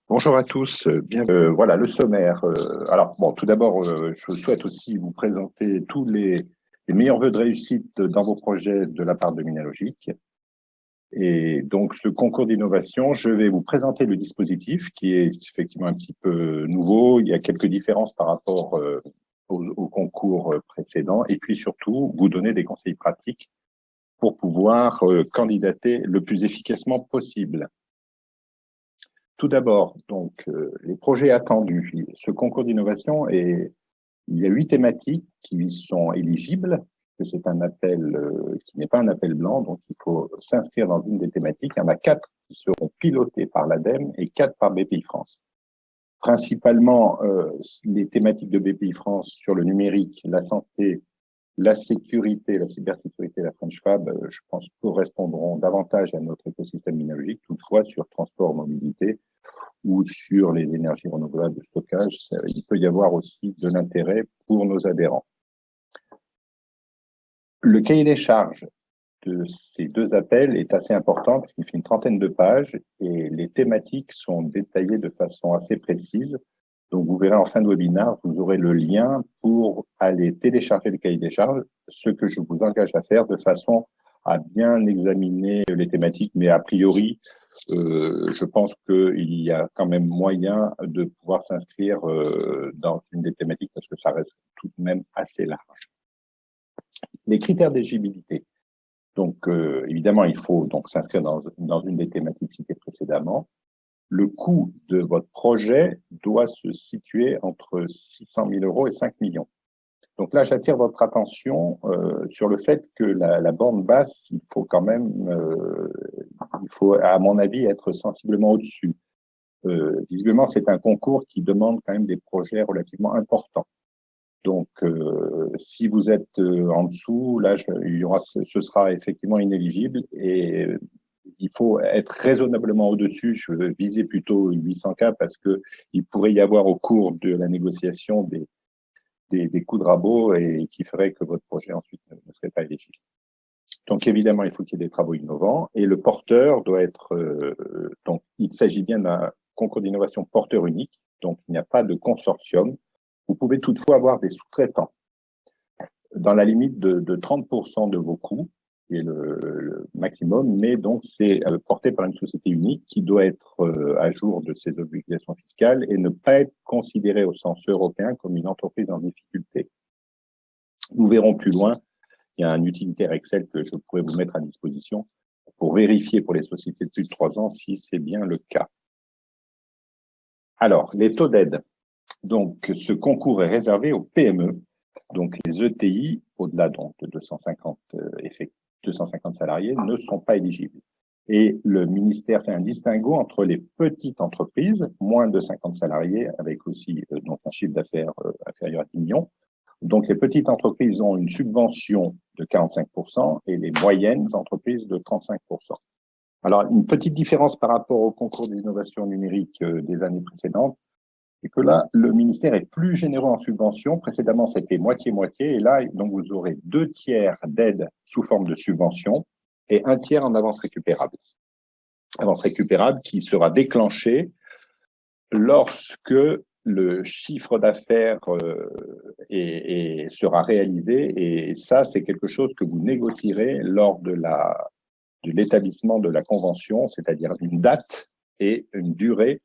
Bonjour à tous, voilà le sommaire. Alors bon, tout d'abord, je souhaite aussi vous présenter tous les meilleurs vœux de réussite dans vos projets de la part de Minalogic. Et donc, ce concours d'innovation, je vais vous présenter le dispositif qui est effectivement un petit peu nouveau. Il y a quelques différences par rapport au concours précédent. Et puis surtout, vous donner des conseils pratiques pour pouvoir candidater le plus efficacement possible. Tout d'abord, donc, les projets attendus. Ce concours d'innovation, il y a 8 thématiques qui sont éligibles. C'est un appel qui n'est pas un appel blanc, donc il faut s'inscrire dans une des thématiques. Il y en a 4 qui seront pilotées par l'ADEME et 4 par BPI France. Principalement, les thématiques de BPI France sur le numérique, la santé, la sécurité, la cybersécurité, la French Fab, je pense, correspondront davantage à notre écosystème Minalogic. Toutefois, sur transport, mobilité, ou sur les énergies renouvelables de stockage, il peut y avoir aussi de l'intérêt pour nos adhérents. Le cahier des charges de ces 2 appels est assez important parce qu'il fait une trentaine de pages et les thématiques sont détaillées de façon assez précise. Donc, vous verrez en fin de webinaire, vous aurez le lien pour aller télécharger le cahier des charges, ce que je vous engage à faire de façon à bien examiner les thématiques, mais a priori, je pense qu'il y a quand même moyen de pouvoir s'inscrire dans une des thématiques parce que ça reste tout de même assez large. Les critères d'éligibilité. Donc, évidemment, il faut donc s'inscrire dans une des thématiques citées précédemment. Le coût de votre projet doit se situer entre 600 000 euros et 5 millions. Donc là, j'attire votre attention sur le fait que la borne basse, il faut quand même, il faut, à mon avis, être sensiblement au-dessus. Visiblement, c'est un concours qui demande quand même des projets relativement importants. Donc, si vous êtes en dessous, là, ce sera effectivement inéligible et il faut être raisonnablement au-dessus. Je veux viser plutôt 800K parce que il pourrait y avoir au cours de la négociation des coups de rabot et qui ferait que votre projet ensuite ne serait pas éligible. Donc, évidemment, il faut qu'il y ait des travaux innovants et le porteur doit être, donc, il s'agit bien d'un concours d'innovation porteur unique. Donc, il n'y a pas de consortium. Vous pouvez toutefois avoir des sous-traitants dans la limite de 30% de vos coûts, qui est le maximum, mais donc c'est porté par une société unique qui doit être à jour de ses obligations fiscales et ne pas être considérée au sens européen comme une entreprise en difficulté. Nous verrons plus loin, il y a un utilitaire Excel que je pourrais vous mettre à disposition pour vérifier pour les sociétés de plus de 3 ans si c'est bien le cas. Alors, les taux d'aide. Donc, ce concours est réservé aux PME. Donc, les ETI, au-delà donc de 250 salariés, ne sont pas éligibles. Et le ministère fait un distinguo entre les petites entreprises, moins de 50 salariés, avec aussi donc un chiffre d'affaires inférieur à 10 millions. Donc, les petites entreprises ont une subvention de 45% et les moyennes entreprises de 35%. Alors, une petite différence par rapport au concours d'innovation numérique des années précédentes, c'est que là, le ministère est plus généreux en subvention. Précédemment, c'était moitié-moitié. Et là, donc, vous aurez 2 tiers d'aide sous forme de subvention et 1 tiers en avance récupérable. Avance récupérable qui sera déclenchée lorsque le chiffre d'affaires sera réalisé. Et ça, c'est quelque chose que vous négocierez lors de l'établissement de la convention, c'est-à-dire une date et une durée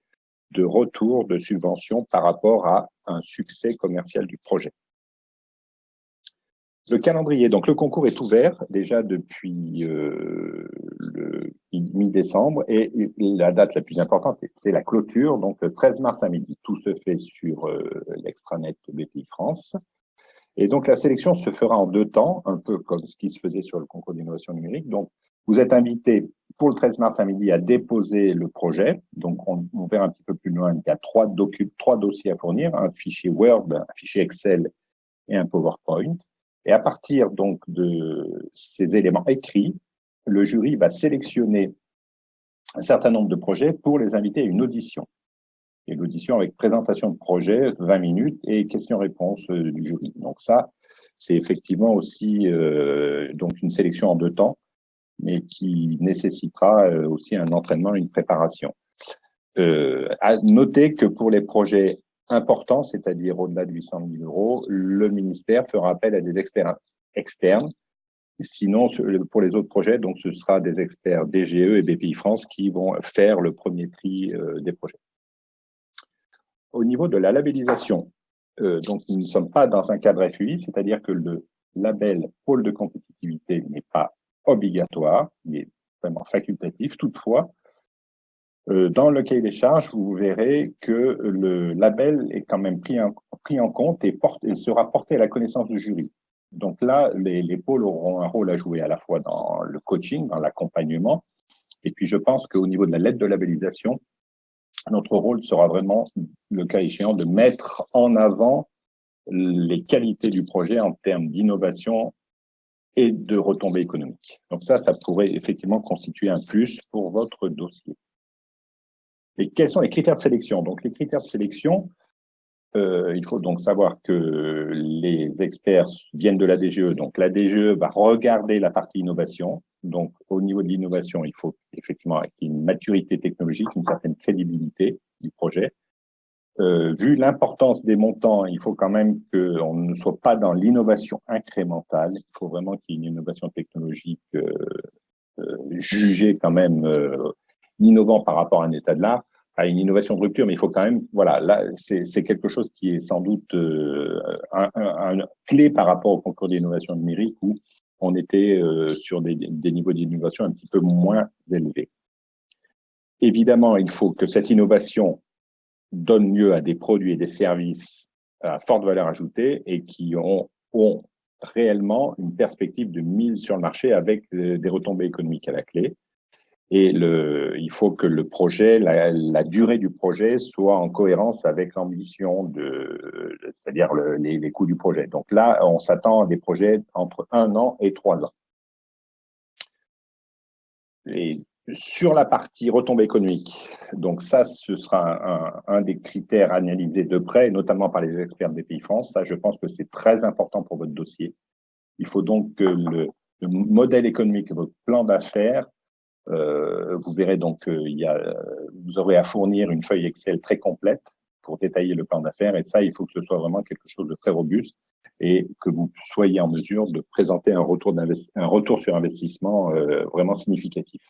de retour de subvention par rapport à un succès commercial du projet. Le calendrier, donc le concours est ouvert déjà depuis le mi-décembre et la date la plus importante, c'est la clôture, donc le 13 mars à midi. Tout se fait sur l'extranet BPI France. Et donc la sélection se fera en 2 temps, un peu comme ce qui se faisait sur le concours d'innovation numérique. Donc, vous êtes invité pour le 13 mars à midi à déposer le projet. Donc, on verra un petit peu plus loin. Il y a 3 dossiers à fournir, un fichier Word, un fichier Excel et un PowerPoint. Et à partir donc de ces éléments écrits, le jury va sélectionner un certain nombre de projets pour les inviter à une audition. Et l'audition avec présentation de projet, 20 minutes, et questions-réponses du jury. Donc ça, c'est effectivement aussi donc une sélection en 2 temps, mais qui nécessitera aussi un entraînement, une préparation. À noter que pour les projets importants, c'est-à-dire au-delà de 800 000 euros, le ministère fera appel à des experts externes. Sinon, pour les autres projets, donc ce sera des experts DGE et BPI France qui vont faire le premier tri des projets. Au niveau de la labellisation, donc nous ne sommes pas dans un cadre FUI, c'est-à-dire que le label pôle de compétitivité n'est pas obligatoire, il est vraiment facultatif. Toutefois, dans le cahier des charges, vous verrez que le label est quand même pris en compte et sera porté à la connaissance du jury. Donc là, les pôles auront un rôle à jouer à la fois dans le coaching, dans l'accompagnement, et puis je pense qu'au niveau de la lettre de labellisation, notre rôle sera vraiment, le cas échéant, de mettre en avant les qualités du projet en termes d'innovation et de retombées économiques. Donc ça pourrait effectivement constituer un plus pour votre dossier. Et quels sont les critères de sélection? Donc les critères de sélection, il faut donc savoir que les experts viennent de la DGE. Donc la DGE va regarder la partie innovation. Donc au niveau de l'innovation, il faut effectivement qu'il y ait une maturité technologique, une certaine crédibilité du projet. Vu l'importance des montants, il faut quand même qu'on ne soit pas dans l'innovation incrémentale. Il faut vraiment qu'il y ait une innovation technologique jugée quand même innovant par rapport à un état de l'art, à une innovation de rupture, mais il faut quand même, voilà, là, c'est quelque chose qui est sans doute un clé par rapport au concours d'innovation numérique où on était sur des niveaux d'innovation un petit peu moins élevés. Évidemment, il faut que cette innovation donne lieu à des produits et des services à forte valeur ajoutée et qui ont réellement une perspective de mise sur le marché avec des retombées économiques à la clé. Et il faut que le projet, la durée du projet soit en cohérence avec l'ambition c'est-à-dire les coûts du projet. Donc là, on s'attend à des projets entre 1 an et 3 ans. Et sur la partie retombée économique, donc ça, ce sera un des critères analysés de près, notamment par les experts des pays France. Ça, je pense que c'est très important pour votre dossier. Il faut donc que le modèle économique, votre plan d'affaires, vous verrez donc vous aurez à fournir une feuille Excel très complète pour détailler le plan d'affaires. Et ça, il faut que ce soit vraiment quelque chose de très robuste et que vous soyez en mesure de présenter un retour sur investissement vraiment significatif.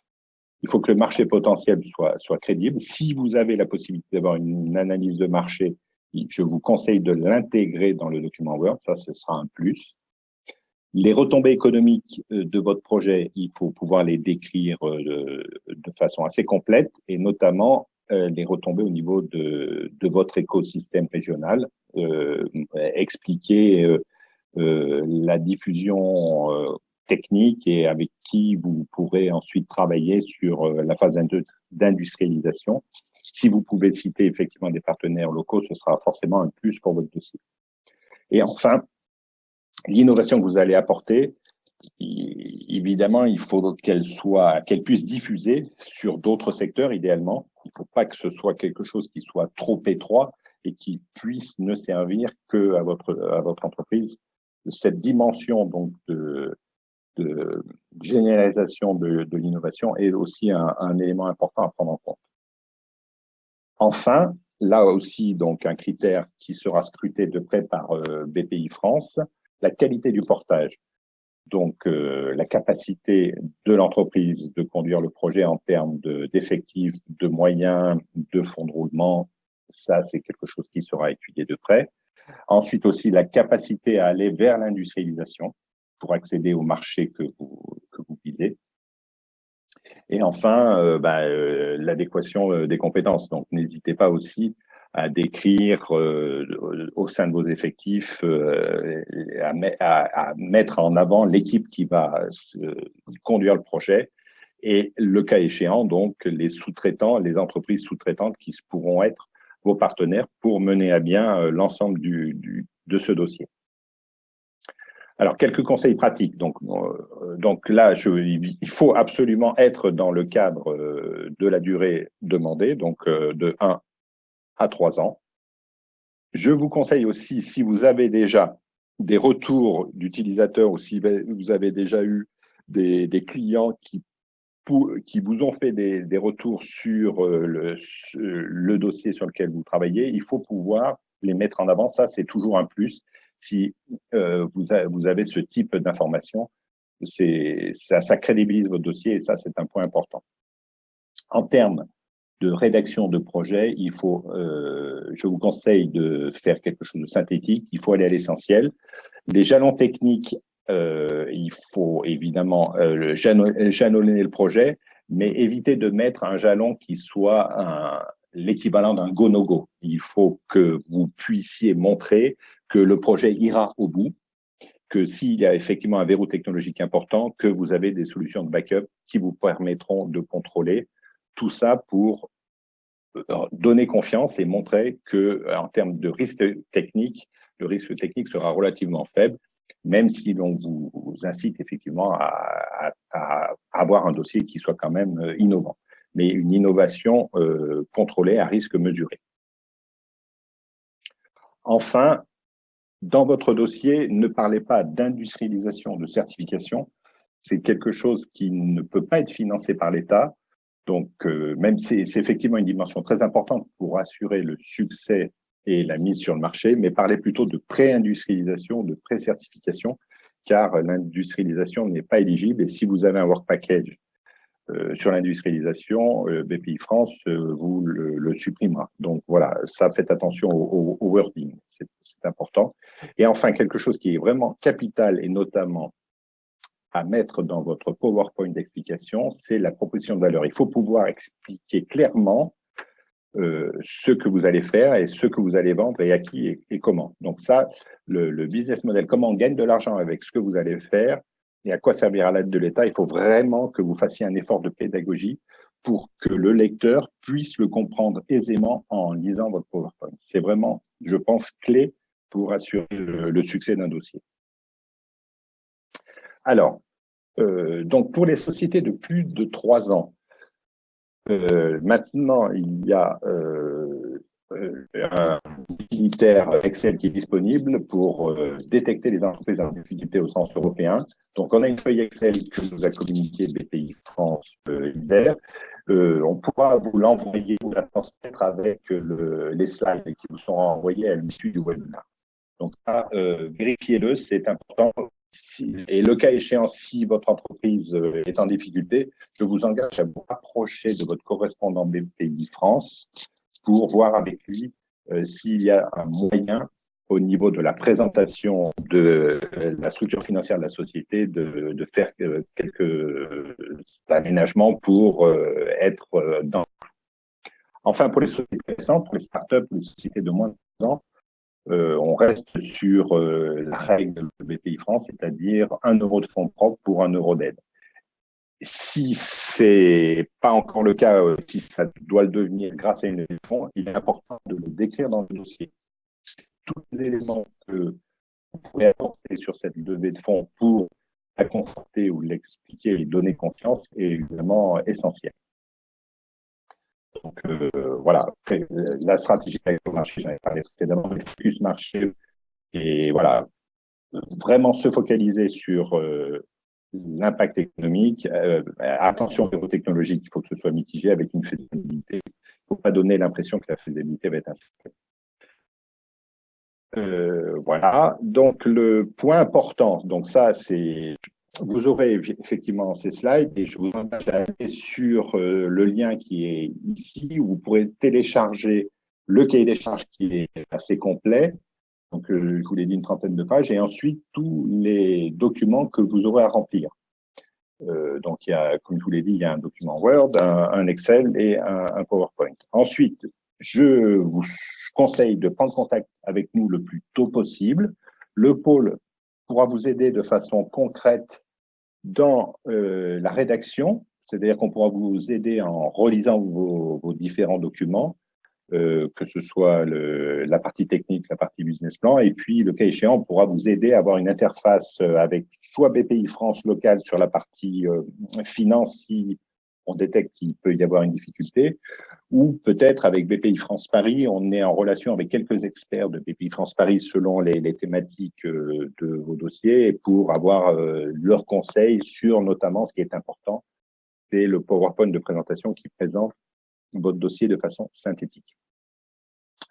Il faut que le marché potentiel soit crédible. Si vous avez la possibilité d'avoir une analyse de marché, je vous conseille de l'intégrer dans le document Word. Ça, ce sera un plus. Les retombées économiques de votre projet, il faut pouvoir les décrire de façon assez complète et notamment les retombées au niveau de votre écosystème régional, expliquer la diffusion technique et avec qui vous pourrez ensuite travailler sur la phase d'industrialisation. Si vous pouvez citer effectivement des partenaires locaux, ce sera forcément un plus pour votre dossier. Et enfin, l'innovation que vous allez apporter, évidemment, il faut qu'elle puisse diffuser sur d'autres secteurs, idéalement. Il ne faut pas que ce soit quelque chose qui soit trop étroit et qui puisse ne servir qu'à votre entreprise. Cette dimension donc de généralisation de l'innovation est aussi un élément important à prendre en compte. Enfin, là aussi, donc un critère qui sera scruté de près par BPI France, la qualité du portage. Donc, la capacité de l'entreprise de conduire le projet en termes d'effectifs, de moyens, de fonds de roulement, ça, c'est quelque chose qui sera étudié de près. Ensuite aussi, la capacité à aller vers l'industrialisation pour accéder au marché que vous visez. Et enfin, l'adéquation des compétences. Donc, n'hésitez pas aussi à décrire au sein de vos effectifs, à mettre en avant l'équipe qui va conduire le projet et le cas échéant, donc les sous-traitants, les entreprises sous-traitantes qui pourront être vos partenaires pour mener à bien l'ensemble de ce dossier. Alors, quelques conseils pratiques. Donc là, il faut absolument être dans le cadre de la durée demandée, donc de 1 à 3 ans. Je vous conseille aussi, si vous avez déjà des retours d'utilisateurs ou si vous avez déjà eu des clients qui qui vous ont fait des retours sur le dossier sur lequel vous travaillez, il faut pouvoir les mettre en avant. Ça, c'est toujours un plus. Si vous avez ce type d'information, ça crédibilise votre dossier et ça, c'est un point important. En termes de rédaction de projet, je vous conseille de faire quelque chose de synthétique. Il faut aller à l'essentiel. Les jalons techniques, il faut évidemment jalonner le projet, mais éviter de mettre un jalon qui soit l'équivalent d'un go-no-go. Il faut que vous puissiez montrer que le projet ira au bout, que s'il y a effectivement un verrou technologique important, que vous avez des solutions de backup qui vous permettront de contrôler tout ça pour donner confiance et montrer que, en termes de risque technique, le risque technique sera relativement faible, même si l'on vous incite effectivement à avoir un dossier qui soit quand même innovant, mais une innovation contrôlée à risque mesuré. Enfin, dans votre dossier, ne parlez pas d'industrialisation, de certification. C'est quelque chose qui ne peut pas être financé par l'État. Donc, même c'est effectivement une dimension très importante pour assurer le succès et la mise sur le marché, mais parlez plutôt de pré-industrialisation, de pré-certification, car l'industrialisation n'est pas éligible. Et si vous avez un work package sur l'industrialisation, BPI France vous le supprimera. Donc voilà, ça, faites attention au wording, c'est important. Et enfin, quelque chose qui est vraiment capital et notamment à mettre dans votre PowerPoint d'explication, c'est la proposition de valeur. Il faut pouvoir expliquer clairement ce que vous allez faire et ce que vous allez vendre et à qui et comment. Donc ça, le business model, comment on gagne de l'argent avec ce que vous allez faire et à quoi servira l'aide de l'État, il faut vraiment que vous fassiez un effort de pédagogie pour que le lecteur puisse le comprendre aisément en lisant votre PowerPoint. C'est vraiment, je pense, clé pour assurer le succès d'un dossier. Alors, donc pour les sociétés de plus de 3 ans, maintenant il y a un utilitaire Excel qui est disponible pour détecter les entreprises en difficulté au sens européen. Donc on a une feuille Excel que nous a communiquée BPI France hier. On pourra vous l'envoyer ou la transmettre avec les slides qui vous seront envoyés à l'issue du webinaire. Donc ça, vérifiez-le, c'est important. Et le cas échéant, si votre entreprise est en difficulté, je vous engage à vous rapprocher de votre correspondant BPI France pour voir avec lui s'il y a un moyen, au niveau de la présentation de la structure financière de la société, de faire quelques aménagements pour être dans. Enfin, pour les sociétés récentes, pour les startups, les sociétés de moins de 10 ans, on reste sur la règle de BPI France, c'est-à-dire 1 euro de fonds propres pour 1 euro d'aide. Si c'est pas encore le cas, si ça doit le devenir grâce à une levée de fonds, il est important de le décrire dans le dossier. Tous les éléments que vous pourrez apporter sur cette levée de fonds pour la conforter ou l'expliquer et donner confiance est évidemment essentiel. Donc voilà, après, la stratégie avec le marché, j'en ai parlé précédemment, le focus marché, et voilà, vraiment se focaliser sur l'impact économique. Attention aux technologiques, il faut que ce soit mitigé avec une faisabilité. Il ne faut pas donner l'impression que la faisabilité va être incertaine. Voilà, donc le point important, donc ça c'est, vous aurez effectivement ces slides et je vous invite à aller sur le lien qui est ici où vous pourrez télécharger le cahier des charges qui est assez complet. Donc, je vous l'ai dit, une trentaine de pages, et ensuite tous les documents que vous aurez à remplir. Donc, il y a, comme je vous l'ai dit, il y a un document Word, un Excel et un PowerPoint. Ensuite, je vous conseille de prendre contact avec nous le plus tôt possible. Le pôle pourra vous aider de façon concrète dans la rédaction, c'est-à-dire qu'on pourra vous aider en relisant vos différents documents, que ce soit la partie technique, la partie business plan, et puis le cas échéant, on pourra vous aider à avoir une interface avec soit BPI France local sur la partie finance si on détecte qu'il peut y avoir une difficulté, ou peut-être avec BPI France Paris, on est en relation avec quelques experts de BPI France Paris selon les thématiques de vos dossiers pour avoir leurs conseils sur notamment ce qui est important c'est le PowerPoint de présentation qui présente votre dossier de façon synthétique.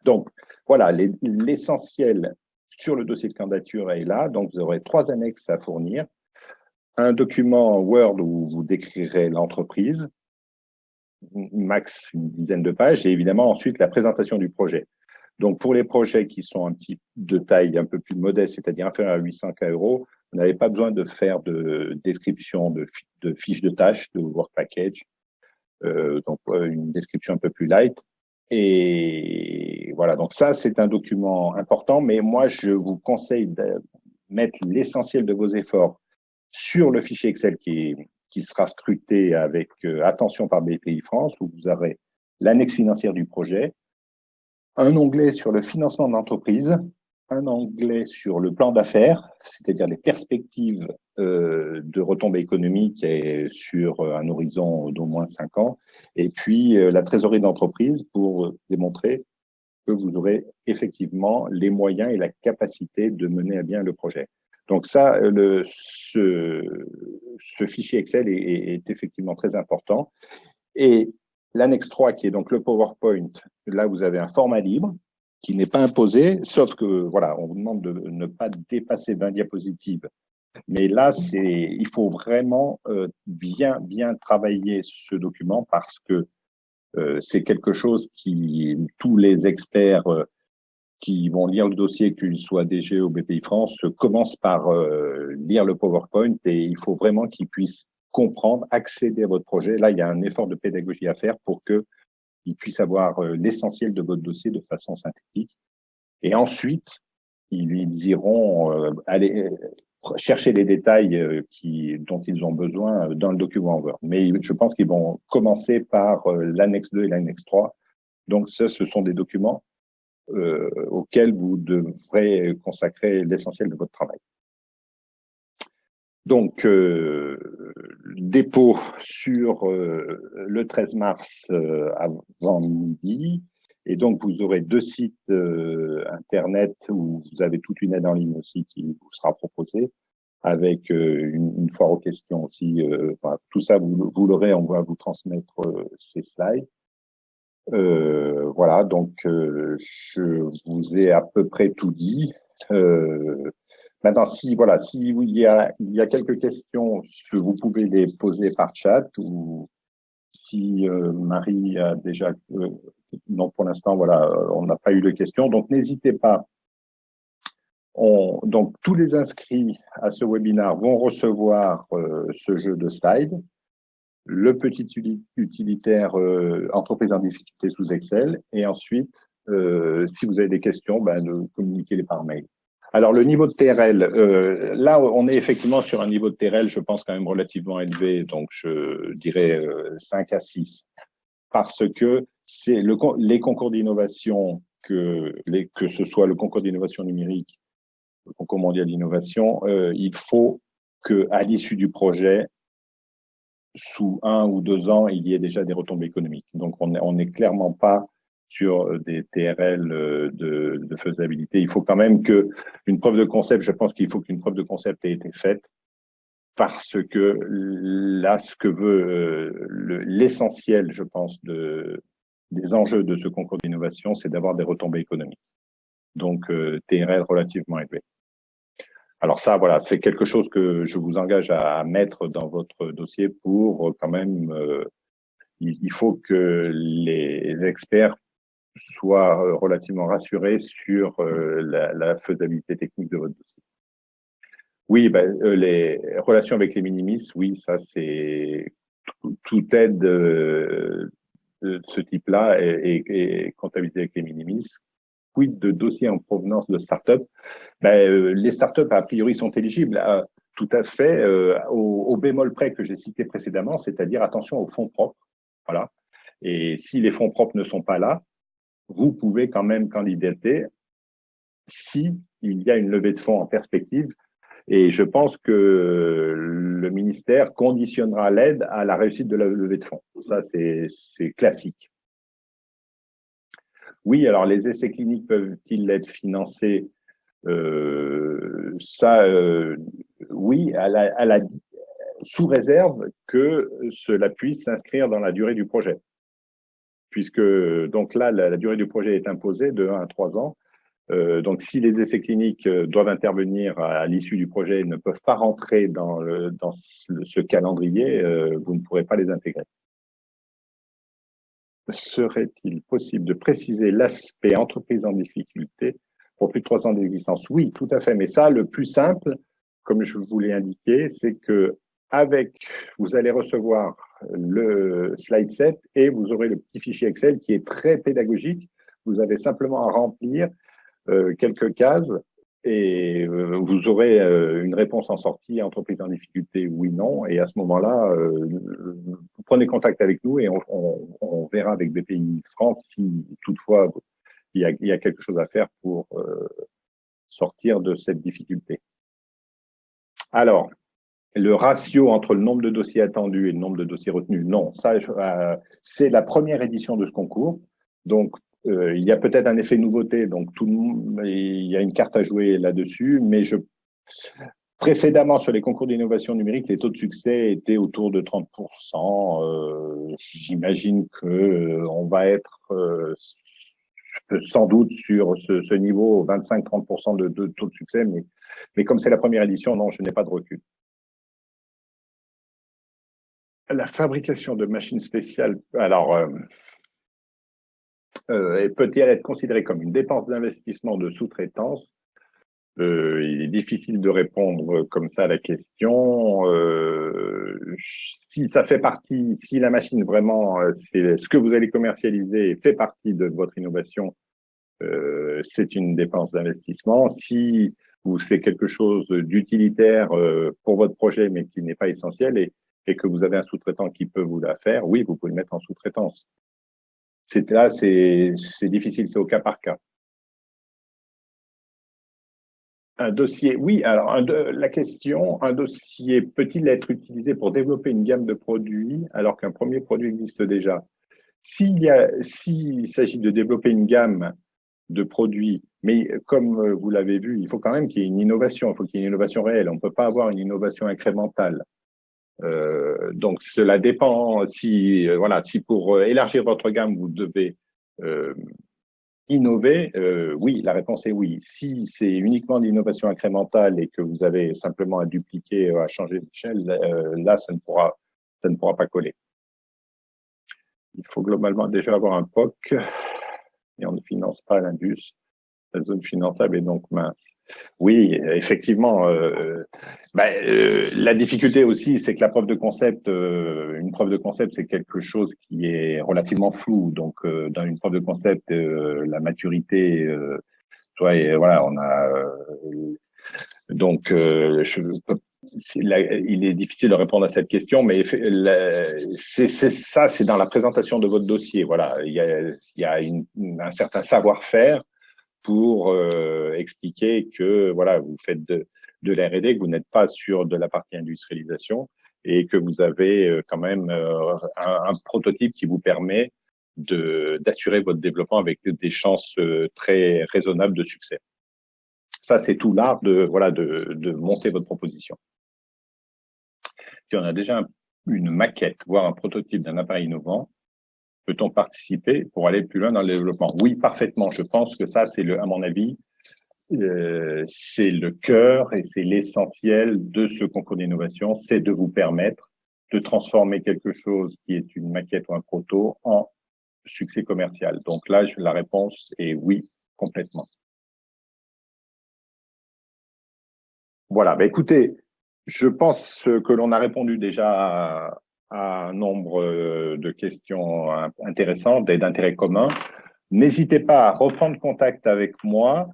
Donc, voilà, l'essentiel sur le dossier de candidature est là. Donc, vous aurez 3 annexes à fournir. Un document Word où vous décrirez l'entreprise, max une dizaine de pages, et évidemment ensuite la présentation du projet. Donc, pour les projets qui sont de taille un peu plus modeste, c'est-à-dire inférieur à 800 €, vous n'avez pas besoin de faire de description de fiches de tâches, de work package, donc une description un peu plus light. Et voilà, donc ça, c'est un document important, mais moi, je vous conseille de mettre l'essentiel de vos efforts sur le fichier Excel qui sera scruté avec attention par BPI France, où vous aurez l'annexe financière du projet, un onglet sur le financement d'entreprise, un onglet sur le plan d'affaires, c'est-à-dire les perspectives de retombées économiques et sur un horizon d'au moins 5 ans, et puis la trésorerie d'entreprise pour démontrer que vous aurez effectivement les moyens et la capacité de mener à bien le projet. Donc ça, ce fichier Excel est effectivement très important. Et l'annexe 3, qui est donc le PowerPoint, là, vous avez un format libre qui n'est pas imposé, sauf que, voilà, on vous demande de ne pas dépasser 20 diapositives. Mais là, il faut vraiment bien travailler ce document parce que c'est quelque chose qui, tous les experts qui vont lire le dossier, qu'ils soient DG ou BPI France, commencent par lire le PowerPoint et il faut vraiment qu'ils puissent comprendre, accéder à votre projet. Là, il y a un effort de pédagogie à faire pour qu'ils puissent avoir l'essentiel de votre dossier de façon synthétique. Et ensuite, ils iront aller chercher les détails dont ils ont besoin dans le document Word. Mais je pense qu'ils vont commencer par l'annexe 2 et l'annexe 3. Donc, ce sont des documents auxquels vous devrez consacrer l'essentiel de votre travail. Donc, dépôt sur le 13 mars avant midi. Et donc, vous aurez 2 sites Internet où vous avez toute une aide en ligne aussi qui vous sera proposée, avec une foire aux questions aussi. Enfin, tout ça, vous l'aurez, on va vous transmettre ces slides. Voilà, donc je vous ai à peu près tout dit. Maintenant, si il y a quelques questions, vous pouvez les poser par chat ou si Marie a déjà non, pour l'instant, voilà, on n'a pas eu de questions, donc n'hésitez pas. Donc tous les inscrits à ce webinaire vont recevoir ce jeu de slides, le petit utilitaire entreprise en difficulté sous Excel, et ensuite, si vous avez des questions, de communiquer-les par mail. Alors, le niveau de TRL, là, on est effectivement sur un niveau de TRL, je pense, quand même relativement élevé, donc je dirais 5 à 6, parce que c'est les concours d'innovation, que ce soit le concours d'innovation numérique, le concours mondial d'innovation, il faut qu'à l'issue du projet, sous 1 ou 2 ans, il y ait déjà des retombées économiques. Donc, on n'est clairement pas sur des TRL de faisabilité. Il faut quand même qu'une preuve de concept, je pense qu'il faut qu'une preuve de concept ait été faite, parce que là, ce que veut l'essentiel, je pense, des enjeux de ce concours d'innovation, c'est d'avoir des retombées économiques. Donc, TRL relativement élevé. Alors ça, voilà, c'est quelque chose que je vous engage à mettre dans votre dossier pour quand même, il faut que les experts soient relativement rassurés sur la faisabilité technique de votre dossier. Oui, les relations avec les minimis, oui, ça c'est toute aide de ce type-là et comptabilité avec les minimis. Quid de dossiers en provenance de start-up? Les start-up, a priori, sont éligibles tout à fait au bémol près que j'ai cité précédemment, c'est-à-dire attention aux fonds propres. Voilà. Et si les fonds propres ne sont pas là, vous pouvez quand même candidater si il y a une levée de fonds en perspective. Et je pense que le ministère conditionnera l'aide à la réussite de la levée de fonds. Ça, c'est classique. Oui, alors les essais cliniques peuvent-ils être financés? Oui, sous réserve que cela puisse s'inscrire dans la durée du projet. Puisque donc là, la durée du projet est imposée de 1 à 3 ans. Donc, si les essais cliniques doivent intervenir à l'issue du projet et ne peuvent pas rentrer dans ce calendrier, vous ne pourrez pas les intégrer. Serait-il possible de préciser l'aspect entreprise en difficulté pour plus de 3 ans d'existence? Oui, tout à fait. Mais ça, le plus simple, comme je vous l'ai indiqué, c'est que vous allez recevoir le slide set et vous aurez le petit fichier Excel qui est très pédagogique. Vous avez simplement à remplir quelques cases et vous aurez une réponse en sortie, entreprise en difficulté, oui, non. Et à ce moment-là, vous prenez contact avec nous et on verra avec BPI France si toutefois il y a quelque chose à faire pour sortir de cette difficulté. Alors, le ratio entre le nombre de dossiers attendus et le nombre de dossiers retenus, non, ça, c'est la première édition de ce concours. Donc, il y a peut-être un effet nouveauté, donc il y a une carte à jouer là-dessus, mais précédemment, sur les concours d'innovation numérique, les taux de succès étaient autour de 30%. J'imagine qu'on va être sans doute sur ce niveau, 25-30% de taux de succès, mais comme c'est la première édition, non, je n'ai pas de recul. La fabrication de machines spéciales, alors, peut-elle être considérée comme une dépense d'investissement de sous-traitance? Il est difficile de répondre comme ça à la question. Si ça fait partie, si la machine vraiment, c'est ce que vous allez commercialiser fait partie de votre innovation, c'est une dépense d'investissement. Si c'est quelque chose d'utilitaire pour votre projet, mais qui n'est pas essentiel et que vous avez un sous-traitant qui peut vous la faire, oui, vous pouvez le mettre en sous-traitance. Là, c'est difficile, c'est au cas par cas. Un dossier, oui, alors la question, un dossier peut-il être utilisé pour développer une gamme de produits alors qu'un premier produit existe déjà? S'il s'agit de développer une gamme de produits, mais comme vous l'avez vu, il faut quand même qu'il y ait une innovation, il faut qu'il y ait une innovation réelle. On ne peut pas avoir une innovation incrémentale. Donc cela dépend voilà, si pour élargir votre gamme, vous devez innover, oui, la réponse est oui. Si c'est uniquement de l'innovation incrémentale et que vous avez simplement à dupliquer, à changer d'échelle, là, ça ne pourra pas coller. Il faut globalement déjà avoir un POC et on ne finance pas l'Indus. La zone finançable est donc mince. Oui, effectivement. La difficulté aussi, c'est que la preuve de concept, une preuve de concept, c'est quelque chose qui est relativement flou. Donc, dans une preuve de concept, la maturité, voilà, on a. Donc, il est difficile de répondre à cette question, mais c'est dans la présentation de votre dossier. Voilà, il y a un certain savoir-faire pour expliquer que voilà, vous faites de l'R&D, que vous n'êtes pas sur de la partie industrialisation et que vous avez quand même un prototype qui vous permet d'assurer votre développement avec des chances très raisonnables de succès. Ça, c'est tout l'art de monter votre proposition. Si on a déjà une maquette, voire un prototype d'un appareil innovant, peut-on participer pour aller plus loin dans le développement? Oui, parfaitement. Je pense que ça, c'est à mon avis, c'est le cœur et c'est l'essentiel de ce concours d'innovation, c'est de vous permettre de transformer quelque chose qui est une maquette ou un proto en succès commercial. Donc là, la réponse est oui, complètement. Voilà, écoutez, je pense que l'on a répondu déjà à un nombre de questions intéressantes et d'intérêt commun. N'hésitez pas à reprendre contact avec moi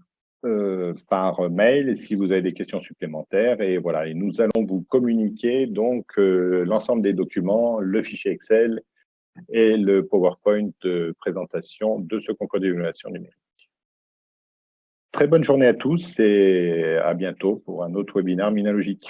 par mail si vous avez des questions supplémentaires. Et voilà, et nous allons vous communiquer donc l'ensemble des documents, le fichier Excel et le PowerPoint de présentation de ce concours d'innovation numérique. Très bonne journée à tous et à bientôt pour un autre webinaire Minalogique.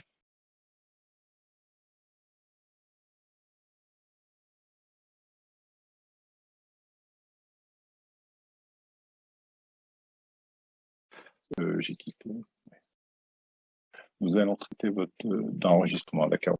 J'ai quitté. Nous allons traiter votre enregistrement, d'accord.